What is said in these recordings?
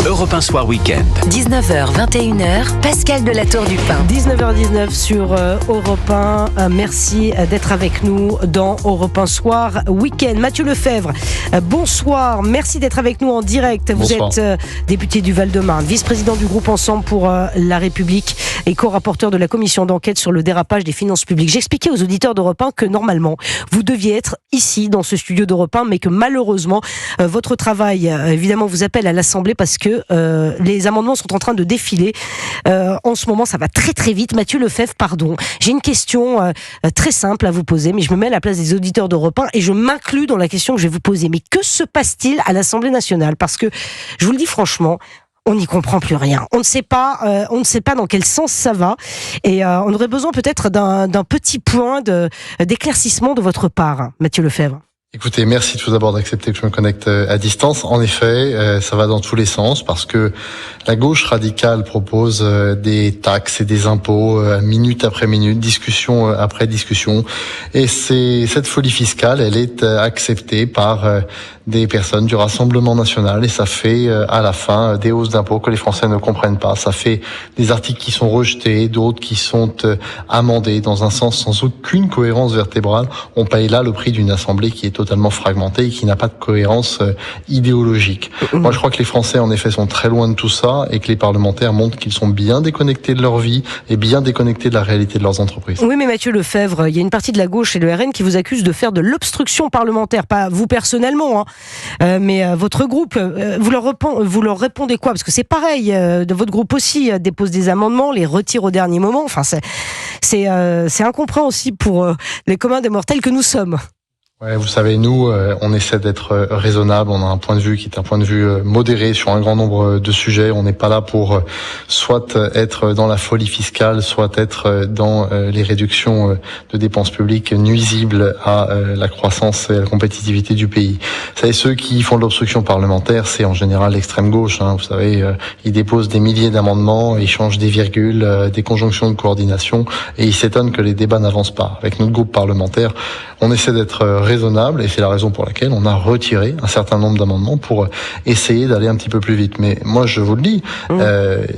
Europe 1 Soir Week-end. 19h, 21h, Pascal de la Tour du Pin. 19h19 sur Europe 1. Merci d'être avec nous dans Europe 1 Soir Week-end. Mathieu Lefebvre, bonsoir. Merci d'être avec nous en direct. Bonsoir. Vous êtes député du Val-de-Marne, vice-président du groupe Ensemble pour la République et co-rapporteur de la commission d'enquête sur le dérapage des finances publiques. J'expliquais aux auditeurs d'Europe 1 que normalement, vous deviez être ici dans ce studio d'Europe 1, mais que malheureusement, votre travail, évidemment, vous appelle à l'Assemblée parce que les amendements sont en train de défiler. En ce moment, ça va très très vite. Mathieu Lefebvre, pardon. J'ai une question très simple à vous poser, mais je me mets à la place des auditeurs d'Europe 1 et je m'inclus dans la question que je vais vous poser. Mais que se passe-t-il à l'Assemblée nationale ? Parce que, je vous le dis franchement, on n'y comprend plus rien. On ne sait pas dans quel sens ça va. Et on aurait besoin peut-être d'un petit point d'éclaircissement de votre part, Mathieu Lefebvre. Écoutez, merci tout d'abord d'accepter que je me connecte à distance. En effet, ça va dans tous les sens parce que la gauche radicale propose des taxes et des impôts minute après minute, discussion après discussion. Et cette folie fiscale, elle est acceptée par des personnes du Rassemblement national et ça fait à la fin des hausses d'impôts que les Français ne comprennent pas. Ça fait des articles qui sont rejetés, d'autres qui sont amendés dans un sens sans aucune cohérence vertébrale. On paye là le prix d'une assemblée qui est totalement fragmentée et qui n'a pas de cohérence idéologique. Moi, je crois que les Français, en effet, sont très loin de tout ça et que les parlementaires montrent qu'ils sont bien déconnectés de leur vie et bien déconnectés de la réalité de leurs entreprises. Oui, mais Mathieu Lefebvre, il y a une partie de la gauche et le RN qui vous accuse de faire de l'obstruction parlementaire. Pas vous personnellement, mais votre groupe. Vous leur répondez quoi ? Parce que c'est pareil, de votre groupe aussi dépose des amendements, les retire au dernier moment. Enfin, c'est incompréhensible pour les communs des mortels que nous sommes. Ouais, vous savez, nous, on essaie d'être raisonnable. On a un point de vue qui est un point de vue modéré sur un grand nombre de sujets. On n'est pas là pour soit être dans la folie fiscale, soit être dans les réductions de dépenses publiques nuisibles à la croissance et à la compétitivité du pays. Vous savez, ceux qui font de l'obstruction parlementaire, c'est en général l'extrême gauche. Vous savez, ils déposent des milliers d'amendements, ils changent des virgules, des conjonctions de coordination, et ils s'étonnent que les débats n'avancent pas. Avec notre groupe parlementaire, on essaie d'être raisonnable et c'est la raison pour laquelle on a retiré un certain nombre d'amendements pour essayer d'aller un petit peu plus vite. Mais moi, je vous le dis,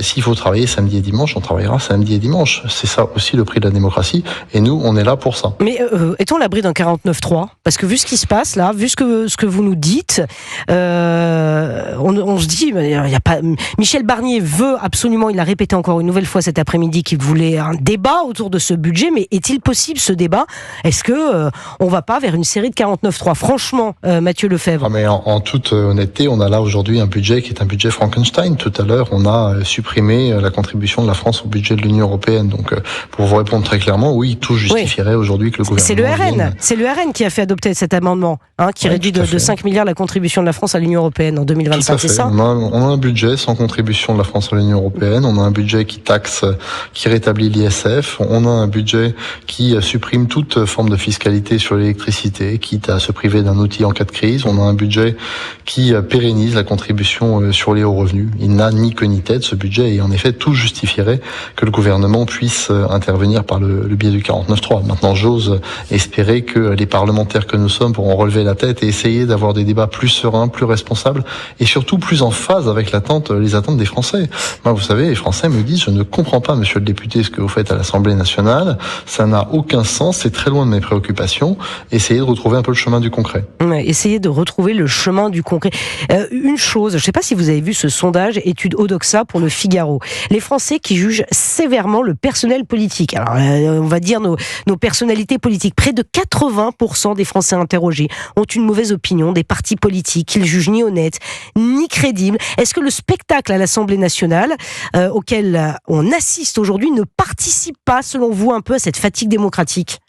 s'il faut travailler samedi et dimanche, on travaillera samedi et dimanche. C'est ça aussi le prix de la démocratie et nous, on est là pour ça. Mais est-on à l'abri d'un 49-3 ? Parce que vu ce qui se passe là, vu ce que vous nous dites, on se dit, il y a pas. Michel Barnier veut absolument, il a répété encore une nouvelle fois cet après-midi qu'il voulait un débat autour de ce budget, mais est-il possible ce débat ? Est-ce que on va pas vers une série de 49.3 ? Franchement, Mathieu Lefebvre. Mais en toute honnêteté, on a là aujourd'hui un budget qui est un budget Frankenstein. Tout à l'heure, on a supprimé la contribution de la France au budget de l'Union européenne. Donc, pour vous répondre très clairement, oui, tout justifierait aujourd'hui que le gouvernement... C'est le RN qui a fait adopter cet amendement, qui réduit de 5 milliards la contribution de la France à l'Union européenne en 2025, c'est ça ? On a un budget sans contribution de la France à l'Union européenne. On a un budget qui taxe, qui rétablit l'ISF. On a un budget qui supprime toute forme de fiscalité sur l'électricité, quitte à se priver d'un outil en cas de crise. On a un budget qui pérennise la contribution sur les hauts revenus. Il n'a ni queue ni tête, ce budget, et en effet, tout justifierait que le gouvernement puisse intervenir par le biais du 49.3. Maintenant, j'ose espérer que les parlementaires que nous sommes pourront relever la tête et essayer d'avoir des débats plus sereins, plus responsables, et surtout plus en phase avec les attentes des Français. Moi, vous savez, les Français me disent, je ne comprends pas, monsieur le député, ce que vous faites à l'Assemblée nationale. Ça n'a aucun sens, c'est très loin de mes préoccupations. Essayez de retrouver un peu le chemin du concret. Essayez de retrouver le chemin du concret. Une chose, je ne sais pas si vous avez vu ce sondage, étude Odoxa pour le Figaro. Les Français qui jugent sévèrement le personnel politique. Alors, on va dire nos personnalités politiques. Près de 80% des Français interrogés ont une mauvaise opinion des partis politiques qu'ils jugent ni honnêtes, ni crédibles. Est-ce que le spectacle à l'Assemblée nationale, auquel on assiste aujourd'hui, ne participe pas, selon vous, un peu à cette fatigue démocratique ?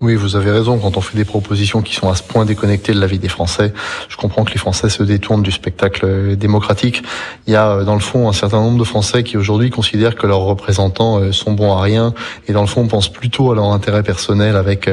Oui, vous avez raison. Quand on fait des propositions qui sont à ce point déconnectées de la vie des Français, je comprends que les Français se détournent du spectacle démocratique. Il y a, dans le fond, un certain nombre de Français qui aujourd'hui considèrent que leurs représentants sont bons à rien et, dans le fond, pensent plutôt à leur intérêt personnel avec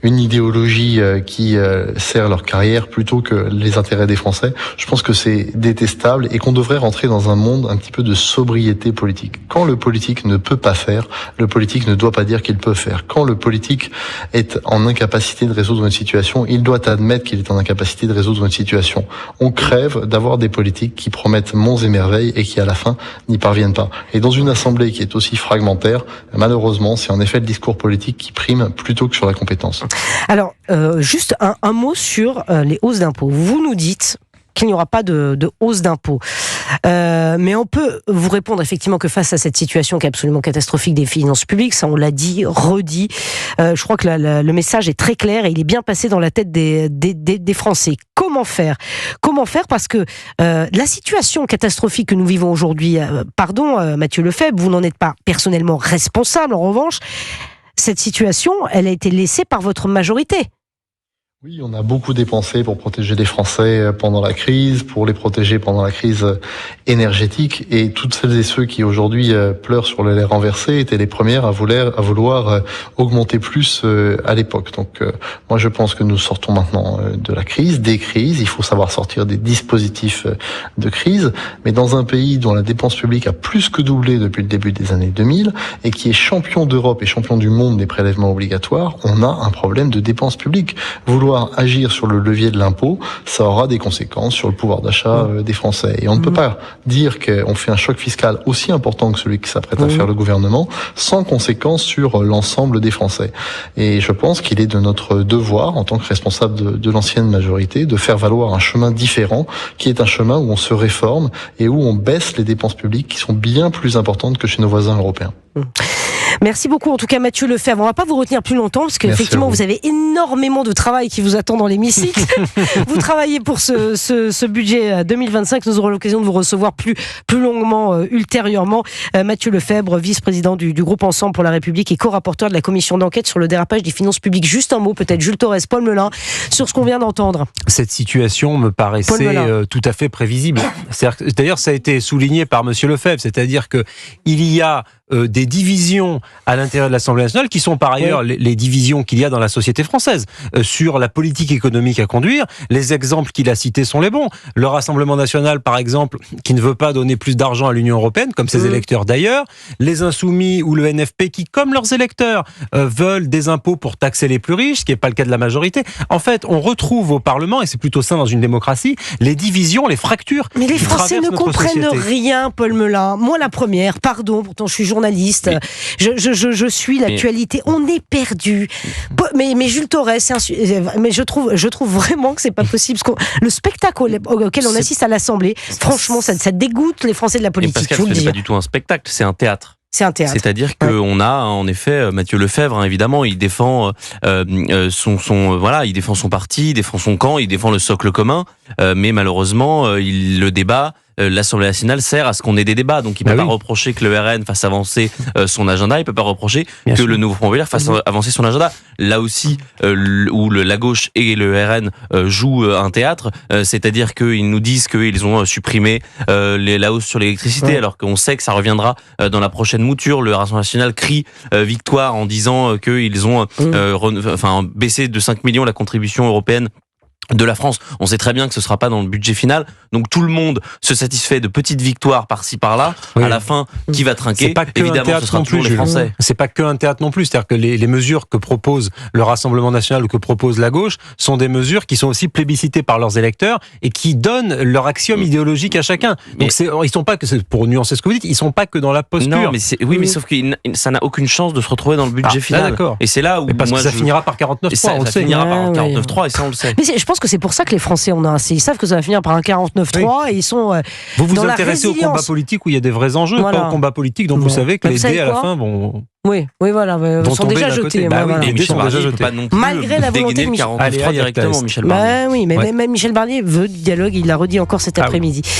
une idéologie qui sert leur carrière plutôt que les intérêts des Français. Je pense que c'est détestable et qu'on devrait rentrer dans un monde un petit peu de sobriété politique. Quand le politique ne peut pas faire, le politique ne doit pas dire qu'il peut faire. Quand le politique est est en incapacité de résoudre une situation, il doit admettre qu'il est en incapacité de résoudre une situation. On crève d'avoir des politiques qui promettent monts et merveilles et qui à la fin n'y parviennent pas. Et dans une assemblée qui est aussi fragmentaire, malheureusement, c'est en effet le discours politique qui prime plutôt que sur la compétence. Alors, juste un mot sur les hausses d'impôts. Vous nous dites qu'il n'y aura pas de hausse d'impôts. Mais on peut vous répondre effectivement que face à cette situation qui est absolument catastrophique des finances publiques, ça on l'a dit, redit, je crois que le message est très clair et il est bien passé dans la tête des Français. Comment faire ? Parce que la situation catastrophique que nous vivons aujourd'hui, Mathieu Lefebvre, vous n'en êtes pas personnellement responsable, en revanche, cette situation, elle a été laissée par votre majorité. Oui, on a beaucoup dépensé pour protéger les Français pendant la crise, pour les protéger pendant la crise énergétique. Et toutes celles et ceux qui aujourd'hui pleurent sur le lait renversé étaient les premières à vouloir augmenter plus à l'époque. Donc moi je pense que nous sortons maintenant de la crise, des crises. Il faut savoir sortir des dispositifs de crise. Mais dans un pays dont la dépense publique a plus que doublé depuis le début des années 2000 et qui est champion d'Europe et champion du monde des prélèvements obligatoires, on a un problème de dépense publique. Vouloir agir sur le levier de l'impôt, ça aura des conséquences sur le pouvoir d'achat des Français. Et on ne peut pas dire qu'on fait un choc fiscal aussi important que celui qui s'apprête à faire le gouvernement, sans conséquences sur l'ensemble des Français. Et je pense qu'il est de notre devoir, en tant que responsable de l'ancienne majorité, de faire valoir un chemin différent, qui est un chemin où on se réforme et où on baisse les dépenses publiques qui sont bien plus importantes que chez nos voisins européens. Merci beaucoup en tout cas Mathieu Lefebvre. On ne va pas vous retenir plus longtemps parce qu'effectivement vous avez énormément de travail qui vous attend dans l'hémicycle. Vous travaillez pour ce budget 2025. Nous aurons l'occasion de vous recevoir plus longuement ultérieurement. Mathieu Lefebvre, vice-président du groupe Ensemble pour la République et co-rapporteur de la commission d'enquête sur le dérapage des finances publiques. Juste un mot peut-être, Jules Torres, Paul Melun, sur ce qu'on vient d'entendre. Cette situation me paraissait tout à fait prévisible. D'ailleurs, ça a été souligné par Monsieur Lefebvre, c'est-à-dire que il y a des divisions à l'intérieur de l'Assemblée nationale qui sont par ailleurs les divisions qu'il y a dans la société française sur la politique économique à conduire. Les exemples qu'il a cités sont les bons. Le Rassemblement national, par exemple, qui ne veut pas donner plus d'argent à l'Union européenne, comme ses électeurs d'ailleurs. Les Insoumis ou le NFP qui, comme leurs électeurs, veulent des impôts pour taxer les plus riches, ce qui n'est pas le cas de la majorité. En fait, on retrouve au Parlement, et c'est plutôt sain dans une démocratie, les divisions, les fractures. Mais les Français ne comprennent rien, Paul Melun. Moi, la première, pardon, pourtant je suis journaliste, je suis l'actualité. On est perdu. Mais Jules Torres, mais je trouve vraiment que c'est pas possible. Le spectacle auquel on assiste à l'Assemblée, franchement, ça dégoûte les Français de la politique. Pascal, ce n'est pas du tout un spectacle, c'est un théâtre. C'est un théâtre. C'est-à-dire qu'on a, en effet, Mathieu Lefebvre, évidemment, il défend il défend son parti, il défend son camp, il défend le socle commun, mais malheureusement, le débat, l'Assemblée nationale sert à ce qu'on ait des débats, donc il ne peut pas reprocher que le RN fasse avancer son agenda, il ne peut pas reprocher que le Nouveau Front Populaire fasse avancer son agenda. Là aussi, où la gauche et le RN jouent un théâtre, c'est-à-dire qu'ils nous disent qu'ils ont supprimé la hausse sur l'électricité, alors qu'on sait que ça reviendra dans la prochaine mouture. Le Rassemblement national crie victoire en disant qu'ils ont baissé de 5 millions la contribution européenne de la France. On sait très bien que ce sera pas dans le budget final. Donc tout le monde se satisfait de petites victoires par-ci par-là. À la fin, qui va trinquer ? C'est pas que évidemment, ce sera toujours les Français. C'est pas que un théâtre non plus. C'est-à-dire que les mesures que propose le Rassemblement national ou que propose la gauche sont des mesures qui sont aussi plébiscitées par leurs électeurs et qui donnent leur axiome idéologique à chacun. Donc ils sont pas que, pour nuancer ce que vous dites, ils sont pas que dans la posture. Non, mais sauf que ça n'a aucune chance de se retrouver dans le budget final. D'accord. Et c'est là où parce que ça finira par 49.3. Ça finira par 49.3 et ça on le sait. Mais je pense que c'est pour ça que les Français ils savent que ça va finir par un 49.3 et ils sont vous dans la intéressez au combat politique où il y a des vrais enjeux, pas au combat politique dont vous savez que les dés à la fin vont... Oui, voilà, sont déjà jetés. Et Michel Barnier ne peut pas non plus malgré la volonté de Michel Barnier directement, Michel Barnier. Mais même Michel Barnier veut du dialogue, il l'a redit encore cet après-midi.